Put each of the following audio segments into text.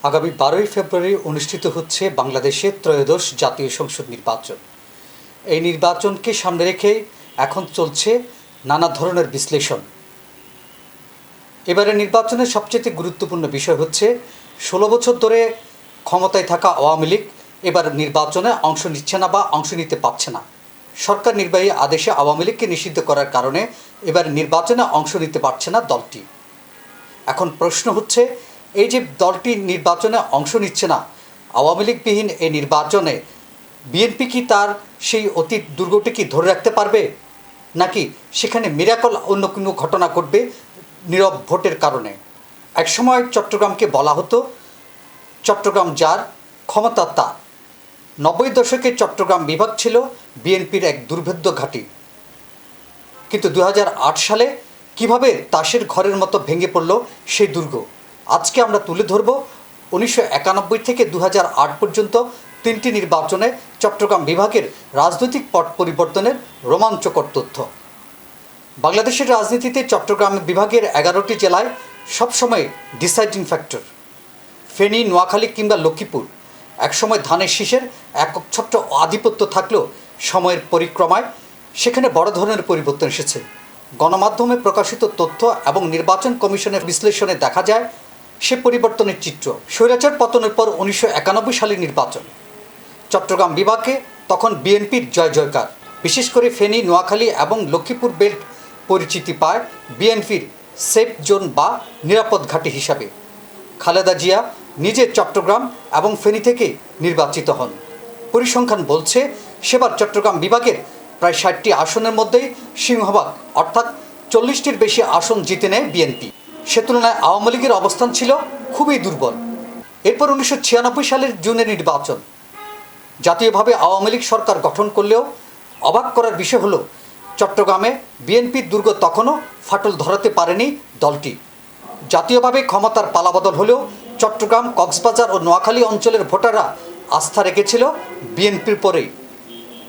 আগামী 12ই ফেব্রুয়ারি অনুষ্ঠিত হচ্ছে বাংলাদেশে ত্রয়োদশ জাতীয় সংসদ নির্বাচন। এই নির্বাচনকে সামনে রেখে এখন চলছে নানা ধরনের বিশ্লেষণ। এবারে নির্বাচনের সবচেয়ে গুরুত্বপূর্ণ বিষয় হচ্ছে 16 বছর ধরে ক্ষমতায় থাকা আওয়ামী লীগ এবার নির্বাচনে অংশ নিচ্ছে না বা অংশ নিতে পারছে না। সরকার নির্বাহী আদেশে আওয়ামী লীগকে নিষিদ্ধ করার কারণে এবার নির্বাচনে অংশ নিতে পারছে না দলটি। এখন প্রশ্ন হচ্ছে, এই যে দলটি নির্বাচনে অংশ নিচ্ছে না, আওয়ামী লীগবিহীন এই নির্বাচনে বিএনপি কি তার সেই অতীত দুর্গটি কি ধরে রাখতে পারবে, নাকি সেখানে মিরাকল অন্য কোনো ঘটনা ঘটবে নীরব ভোটের কারণে? একসময় চট্টগ্রামকে বলা হতো চট্টগ্রাম যার ক্ষমতা তার। 90 দশকে চট্টগ্রাম বিভাগ ছিল বিএনপির এক দুর্ভেদ্য ঘাঁটি। কিন্তু 2008 সালে কিভাবে তাসের ঘরের মতো ভেঙে পড়ল সেই দুর্গ, আজকে আমরা তুলে ধরব 1991 থেকে 2008 পর্যন্ত 3টি নির্বাচনে চট্টগ্রাম বিভাগের রাজনৈতিক পট পরিবর্তনের রোমাঞ্চকর তথ্য। বাংলাদেশের রাজনীতিতে চট্টগ্রাম বিভাগের 11টি জেলায় সবসময় ডিসাইডিং ফ্যাক্টর। ফেনী, নোয়াখালী কিংবা লক্ষ্মীপুর একসময় ধানের শীষের একক ছোট্ট আধিপত্য থাকলেও সময়ের পরিক্রমায় সেখানে বড় ধরনের পরিবর্তন এসেছে। গণমাধ্যমে প্রকাশিত তথ্য এবং নির্বাচন কমিশনের বিশ্লেষণে দেখা যায় সে পরিবর্তনের চিত্র। স্বৈরাচার পতনের পর 1991 সালের নির্বাচন, চট্টগ্রাম বিভাগে তখন বিএনপির জয় জয়কার। বিশেষ করে ফেনী, নোয়াখালী এবং লক্ষ্মীপুর বেল্ট পরিচিতি পায় বিএনপির সেফ জোন বা নিরাপদ ঘাঁটি হিসাবে। খালেদা জিয়া নিজে চট্টগ্রাম এবং ফেনী থেকে নির্বাচিত হন। পরিসংখ্যান বলছে সেবার চট্টগ্রাম বিভাগের প্রায় 60টি আসনের মধ্যেই সিংহভাগ অর্থাৎ 40টির বেশি আসন জিতে নেয় বিএনপি। সে তুলনায় আওয়ামী লীগের অবস্থান ছিল খুবই দুর্বল। এরপর 1996 সালের জুনের নির্বাচন, জাতীয়ভাবে আওয়ামী লীগ সরকার গঠন করলেও অবাক করার বিষয় হলো চট্টগ্রামে বিএনপির দুর্গ তখনও ফাটল ধরাতে পারেনি দলটি। জাতীয়ভাবে ক্ষমতার পালাবদল হলেও চট্টগ্রাম, কক্সবাজার ও নোয়াখালী অঞ্চলের ভোটাররা আস্থা রেখেছিল বিএনপির পরেই।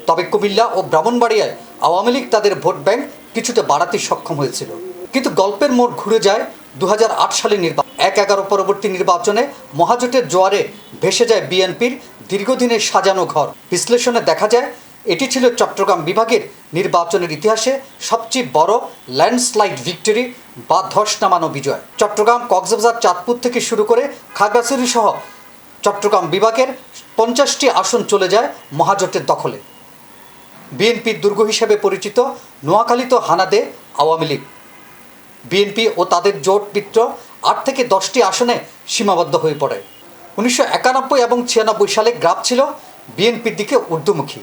তবে কুমিল্লা ও ব্রাহ্মণবাড়িয়ায় আওয়ামী লীগ তাদের ভোট ব্যাংক কিছুটা বাড়াতে সক্ষম হয়েছিল। কিন্তু গল্পের মোড় ঘুরে যায় 2008 সালের নির্বাচন। 1/11 পরবর্তী নির্বাচনে মহাজোটের জোয়ারে ভেসে যায় বিএনপির দীর্ঘদিনের সাজানো ঘর। বিশ্লেষণে দেখা যায় এটি ছিল চট্টগ্রাম বিভাগের নির্বাচনের ইতিহাসে সবচেয়ে বড় ল্যান্ডস্লাইড ভিক্টরি বা ধস নামানো বিজয়। চট্টগ্রাম, কক্সবাজার, চাঁদপুর থেকে শুরু করে খাগড়াছড়ি সহ চট্টগ্রাম বিভাগের 50টি আসন চলে যায় মহাজোটের দখলে। বিএনপির দুর্গ হিসেবে পরিচিত নোয়াখালীতে হানা দেয় আওয়ামী লীগ। বিএনপি ও তাদের জোট মিত্র 8 থেকে 10টি আসনে সীমাবদ্ধ হয়ে পড়ে। 1991 এবং 96 সালে গ্রাফ ছিল বিএনপির দিকে ঊর্ধ্বমুখী,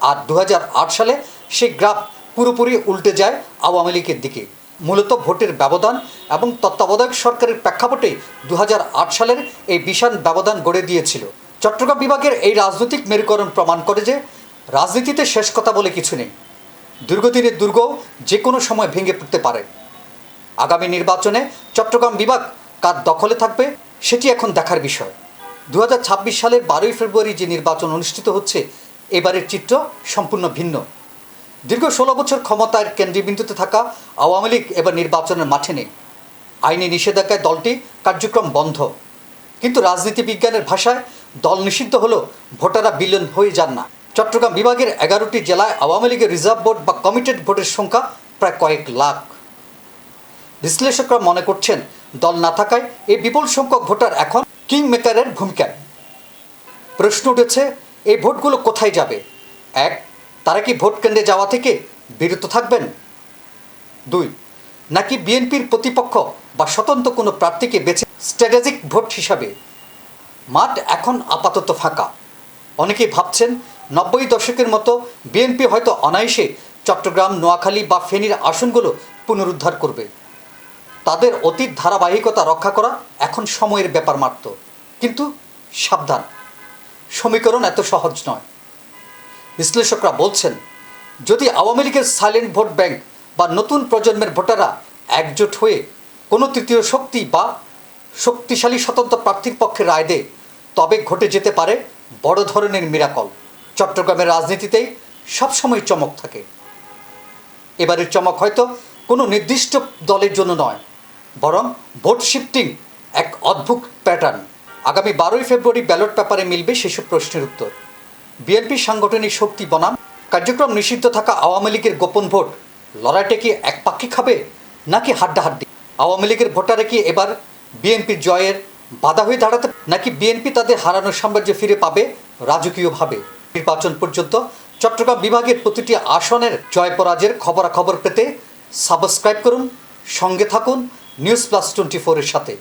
আর 2008 সালে সেই গ্রাফ পুরোপুরি উল্টে যায় আওয়ামী লীগের দিকে। মূলত ভোটের ব্যবধান এবং তত্ত্বাবধায়ক সরকারের প্রেক্ষাপটে 2008 সালের এই বিশাল ব্যবধান গড়ে দিয়েছিল। চট্টগ্রাম বিভাগের এই রাজনৈতিক মেরুকরণ প্রমাণ করে যে রাজনীতিতে শেষ কথা বলে কিছু নেই। দীর্ঘদিনের দুর্গ যে কোনো সময় ভেঙে পড়তে পারে। আগামী নির্বাচনে চট্টগ্রাম বিভাগ কার দখলে থাকবে সেটি এখন দেখার বিষয়। 2026 সালের 12ই ফেব্রুয়ারি যে নির্বাচন অনুষ্ঠিত হচ্ছে, এবারের চিত্র সম্পূর্ণ ভিন্ন। দীর্ঘ 16 বছর ক্ষমতার কেন্দ্রবিন্দুতে থাকা আওয়ামী লীগ এবার নির্বাচনের মাঠে নেই। আইনি নিষেধাজ্ঞায় দলটি কার্যক্রম বন্ধ। কিন্তু রাজনীতি বিজ্ঞানের ভাষায় দল নিষিদ্ধ হলেও ভোটাররা বিলীন হয়ে যান না। চট্টগ্রাম বিভাগের 11টি জেলায় আওয়ামী লীগের রিজার্ভ ভোট বা কমিটেড ভোটের সংখ্যা প্রায় কয়েক লাখ। বিশ্লেষকরা মনে করছেন দল না থাকায় এই বিপুল সংখ্যক ভোটার এখন কিং মেকারের ভূমিকায়। প্রশ্ন উঠেছে, এই ভোটগুলো কোথায় যাবে? 1. তারা কি ভোট কেন্দ্রে যাওয়া থেকে বিরত থাকবেন? 2. নাকি বিএনপির প্রতিপক্ষ বা স্বতন্ত্র কোনো প্রার্থীকে বেছে স্ট্র্যাটেজিক ভোট হিসাবে? মাঠ এখন আপাতত ফাঁকা। অনেকেই ভাবছেন 90 দশকের মতো বিএনপি হয়তো অনায়াসে চট্টগ্রাম, নোয়াখালী বা ফেনীর আসনগুলো পুনরুদ্ধার করবে। তাদের অতীত ধারাবাহিকতা রক্ষা করা এখন সময়ের ব্যাপার মাত্র। কিন্তু সাবধান, সমীকরণ এত সহজ নয়। বিশ্লেষকরা বলছেন, যদি আওয়ামী লীগের সাইলেন্ট ভোট ব্যাংক বা নতুন প্রজন্মের ভোটাররা একজোট হয়ে কোনো তৃতীয় শক্তি বা শক্তিশালী স্বতন্ত্র প্রার্থীর পক্ষে রায় দেয়, তবে ঘটে যেতে পারে বড় ধরনের মিরাকল। চট্টগ্রামের রাজনীতিতেই সবসময় চমক থাকে। এবারের চমক হয়তো কোনো নির্দিষ্ট দলের জন্য নয়, বরং ভোট শিফটিং এক অদ্ভুত প্যাটার্ন। আগামী 12ই ফেব্রুয়ারি ব্যালট পেপারে মিলবে সেসব প্রশ্নের উত্তর। বিএনপির সাংগঠনিক শক্তি বনাম কার্যক্রম নিষিদ্ধ থাকা আওয়ামী লীগের গোপন ভোট লড়াইটা কি একপাক্ষিক হবে নাকি হাড্ডাহাড্ডি? আওয়ামী লীগের ভোটারে কি এবার বিএনপির জয়ের বাধা হয়ে দাঁড়াতে, নাকি বিএনপি তাদের হারানোর সাম্রাজ্য ফিরে পাবে রাজকীয়ভাবে? নির্বাচন পর্যন্ত চট্টগ্রাম বিভাগের প্রতিটি আসনের জয় পরাজয়ের খবরাখবর পেতে সাবস্ক্রাইব করুন, সঙ্গে থাকুন নিউজ প্লাস 24 এর সাথে।